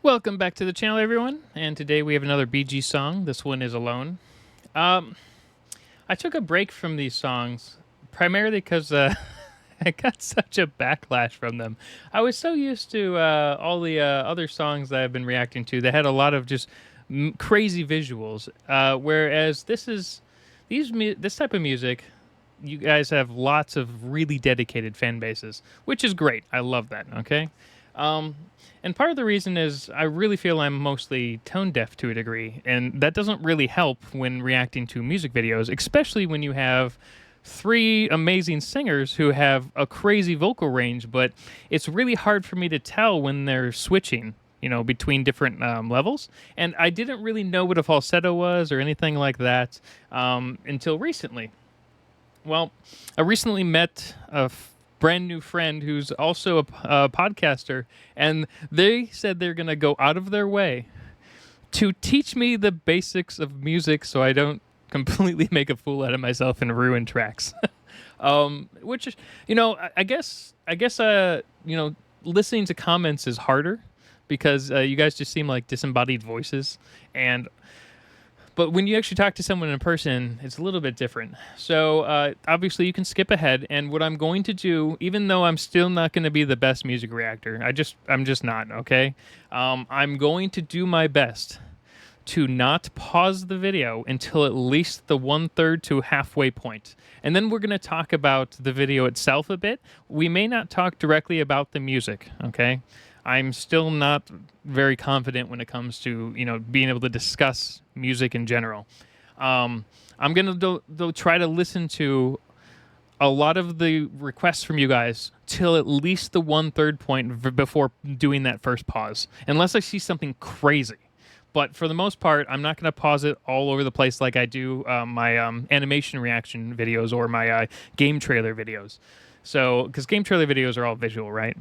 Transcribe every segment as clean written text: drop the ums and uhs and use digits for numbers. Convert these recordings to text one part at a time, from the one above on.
Welcome back to the channel, everyone. And today we have another BeeGees song. This one is Alone. I took a break from these songs primarily because I got such a backlash from them. I was so used to all the other songs that I've been reacting to that had a lot of just crazy visuals, whereas this type of music, you guys have lots of really dedicated fan bases, which is great. I love that. Okay. And part of the reason is I really feel I'm mostly tone deaf to a degree, and that doesn't really help when reacting to music videos, especially when you have three amazing singers who have a crazy vocal range, but it's really hard for me to tell when they're switching, between different levels. And I didn't really know what a falsetto was or anything like that until recently. Well, I recently met a brand new friend who's also a podcaster, and they said they're going to go out of their way to teach me the basics of music so I don't completely make a fool out of myself and ruin tracks. Which, I guess, listening to comments is harder because you guys just seem like disembodied voices, but when you actually talk to someone in person, it's a little bit different. So obviously you can skip ahead, and what I'm going to do, even though I'm still not going to be the best music reactor, I'm just not, okay? I'm going to do my best to not pause the video until at least the 1/3 to halfway point. And then we're going to talk about the video itself a bit. We may not talk directly about the music, okay? I'm still not very confident when it comes to, being able to discuss music in general. I'm going to try to listen to a lot of the requests from you guys till at least the 1/3 point before doing that first pause, unless I see something crazy. But for the most part, I'm not going to pause it all over the place like I do my animation reaction videos or my game trailer videos. So, because game trailer videos are all visual, right?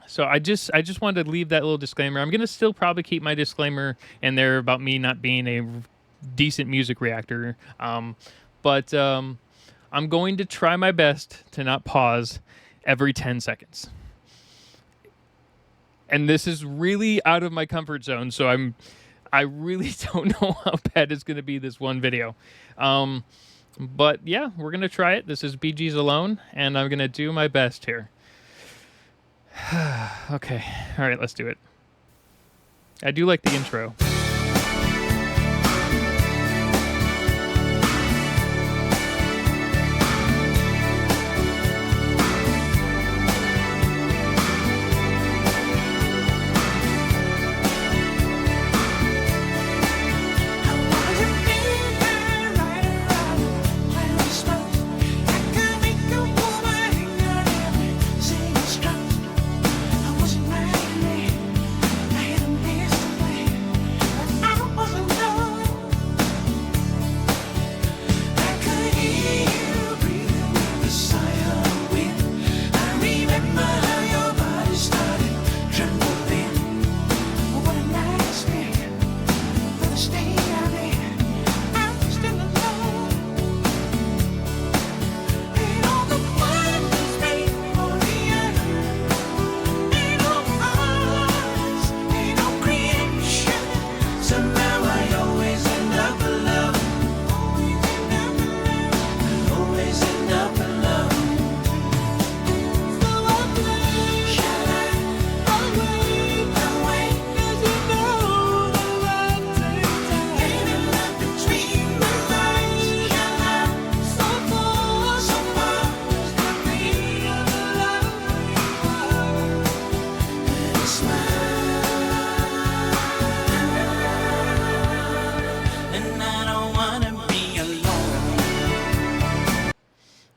So I just wanted to leave that little disclaimer. I'm going to still probably keep my disclaimer in there about me not being a decent music reactor. But I'm going to try my best to not pause every 10 seconds. And this is really out of my comfort zone, so I really don't know how bad it's going to be this one video. But yeah, we're going to try it. This is BeeGees Alone, and I'm going to do my best here. Okay, all right, let's do it. I do like the intro.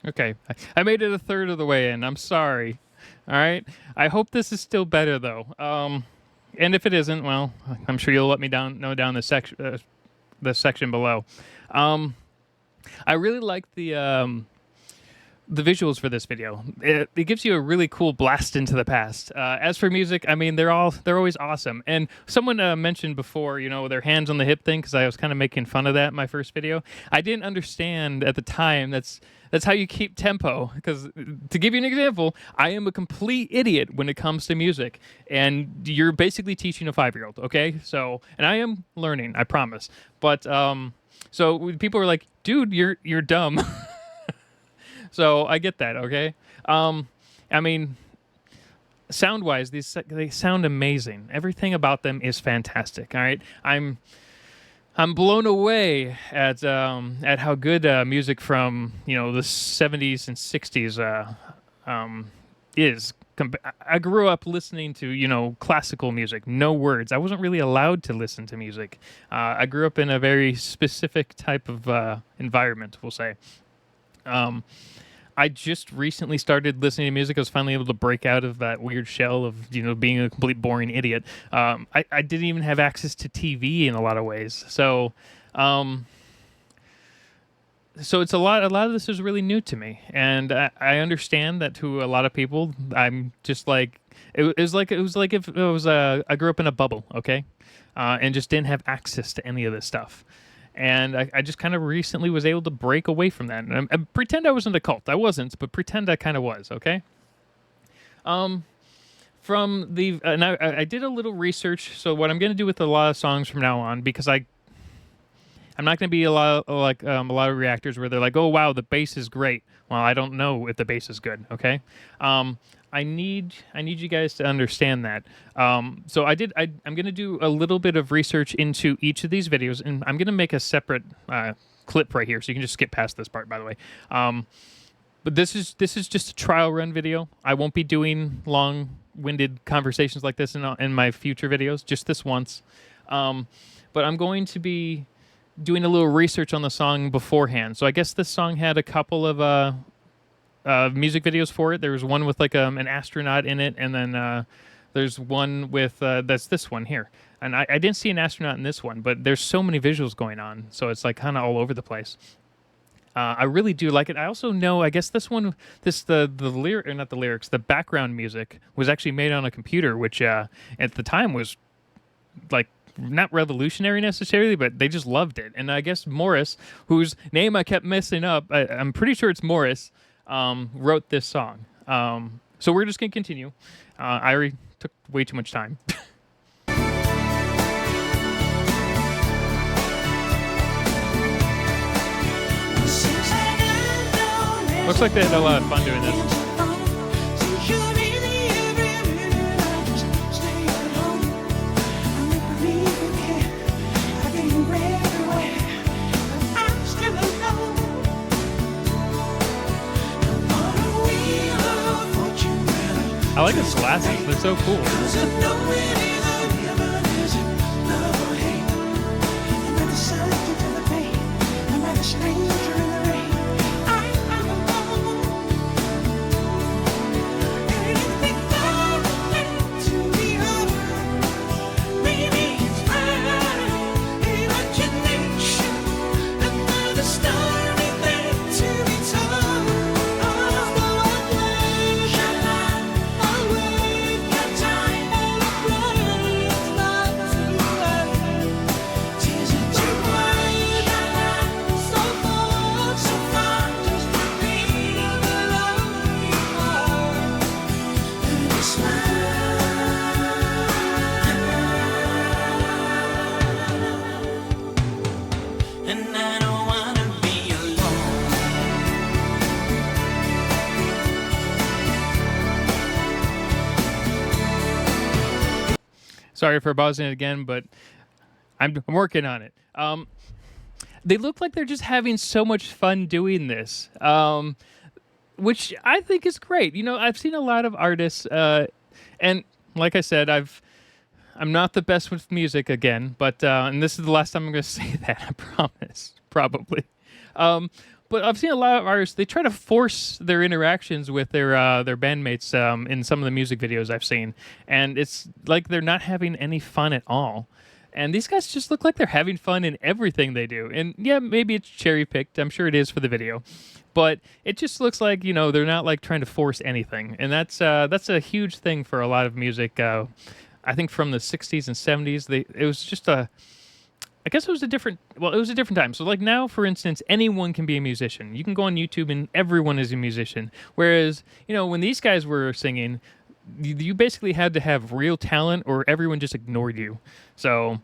Okay, I made it a third of the way in. I'm sorry. All right. I hope this is still better though. And if it isn't, well, I'm sure you'll let me know down the section below. I really like the the visuals for this video. It gives you a really cool blast into the past. As for music, I mean, they're always awesome. And someone mentioned before, their hands on the hip thing, because I was kind of making fun of that in my first video. I didn't understand at the time that's how you keep tempo. Because to give you an example, I am a complete idiot when it comes to music, and you're basically teaching a 5-year-old. Okay, so and I am learning, I promise. But so people were like, "Dude, you're dumb." So I get that, okay? I mean, sound-wise, they sound amazing. Everything about them is fantastic. All right, I'm blown away at how good music from the 70s and 60s is. I grew up listening to classical music, no words. I wasn't really allowed to listen to music. I grew up in a very specific type of environment, we'll say. I just recently started listening to music. I was finally able to break out of that weird shell of being a complete boring idiot. I didn't even have access to TV in a lot of ways. So it's a lot of this is really new to me, and I understand that to a lot of people, I'm just like it was like if it was I grew up in a bubble, okay, and just didn't have access to any of this stuff. And I just kind of recently was able to break away from that. And I pretend I was in a cult. I wasn't, but pretend I kind of was, okay? From the... and I did a little research. So what I'm going to do with a lot of songs from now on, because I'm not going to be a lot of reactors where they're like, "Oh, wow, the bass is great." Well, I don't know if the bass is good, okay? I need you guys to understand that. So I'm going to do a little bit of research into each of these videos, and I'm going to make a separate clip right here, so you can just skip past this part, by the way. But this is just a trial run video. I won't be doing long-winded conversations like this in my future videos, just this once. But I'm going to be doing a little research on the song beforehand. So I guess this song had a couple of music videos for it. There was one with like an astronaut in it, and then there's one with that's this one here. And I didn't see an astronaut in this one, but there's so many visuals going on, so it's like kind of all over the place. I really do like it. I also know, I guess this one, the lyric, or not the lyrics, the background music was actually made on a computer, which at the time was like not revolutionary necessarily, but they just loved it. And I guess Morris, whose name I kept messing up, I'm pretty sure it's Morris, wrote this song. So we're just going to continue. I already took way too much time. Looks like they had a lot of fun doing this. I like his glasses. They're so cool. Sorry for pausing it again, but I'm working on it. They look like they're just having so much fun doing this, which I think is great. I've seen a lot of artists, and like I said, I'm not the best with music again, but and this is the last time I'm going to say that, I promise, probably. But I've seen a lot of artists, they try to force their interactions with their bandmates in some of the music videos I've seen. And it's like they're not having any fun at all. And these guys just look like they're having fun in everything they do. And yeah, maybe it's cherry picked. I'm sure it is for the video, but it just looks like, you know, they're not like trying to force anything. And that's a huge thing for a lot of music. I think from the 60s and 70s, it was just I guess it was a different, well, it was a different time. So like now, for instance, anyone can be a musician. You can go on YouTube and everyone is a musician. Whereas, you know, when these guys were singing, you basically had to have real talent or everyone just ignored you. So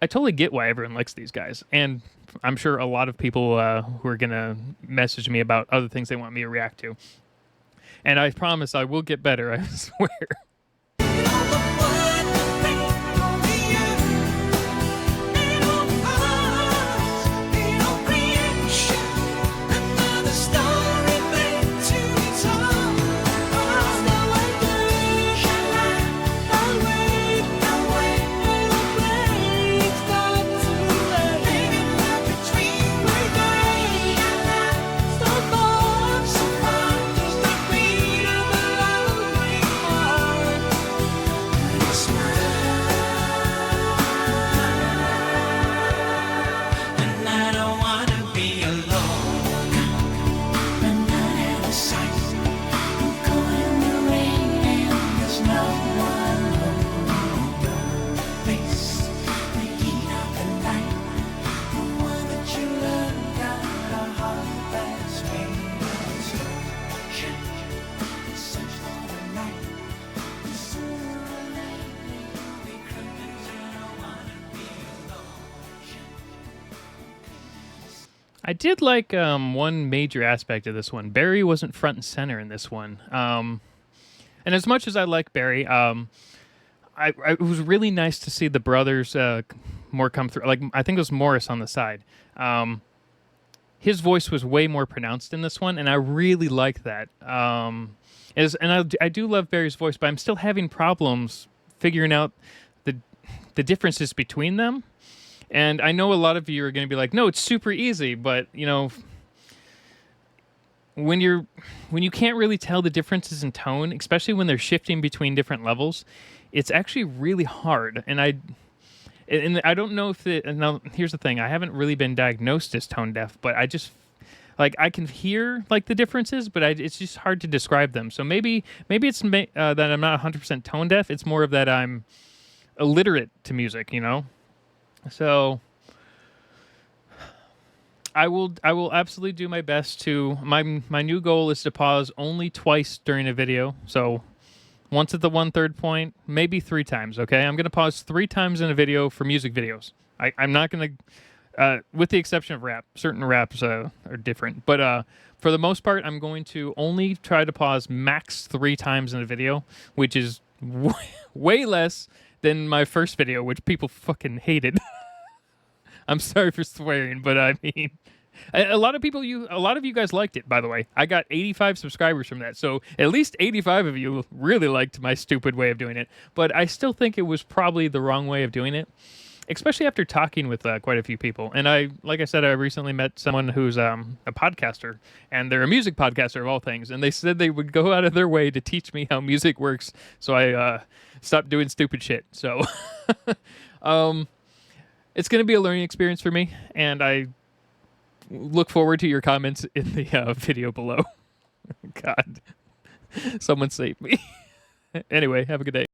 I totally get why everyone likes these guys. And I'm sure a lot of people who are going to message me about other things they want me to react to. And I promise I will get better, I swear. I did like one major aspect of this one. Barry wasn't front and center in this one. And as much as I like Barry, it was really nice to see the brothers more come through. Like I think it was Morris on the side. His voice was way more pronounced in this one, and I really like that. I do love Barry's voice, but I'm still having problems figuring out the differences between them. And I know a lot of you are going to be like, "No, it's super easy," but you know, when you can't really tell the differences in tone, especially when they're shifting between different levels, it's actually really hard. And I don't know if it. Now, here's the thing: I haven't really been diagnosed as tone deaf, but I just like I can hear like the differences, but it's just hard to describe them. So maybe it's that I'm not 100% tone deaf. It's more of that I'm illiterate to music, you know. So I will absolutely do my best to my new goal is to pause only twice during a video. So once at the 1/3 point, maybe 3 times. Okay, I'm gonna pause 3 times in a video for music videos. I'm not gonna, with the exception of rap. Certain raps are different, but for the most part, I'm going to only try to pause max 3 times in a video, which is way less than my first video, which people fucking hated. I'm sorry for swearing, but I mean, a lot of you guys liked it, by the way. I got 85 subscribers from that, so at least 85 of you really liked my stupid way of doing it. But I still think it was probably the wrong way of doing it, especially after talking with quite a few people. And like I said, I recently met someone who's a podcaster, and they're a music podcaster of all things. And they said they would go out of their way to teach me how music works, so I stopped doing stupid shit. So it's going to be a learning experience for me, and I look forward to your comments in the video below. God, someone save me. Anyway, have a good day.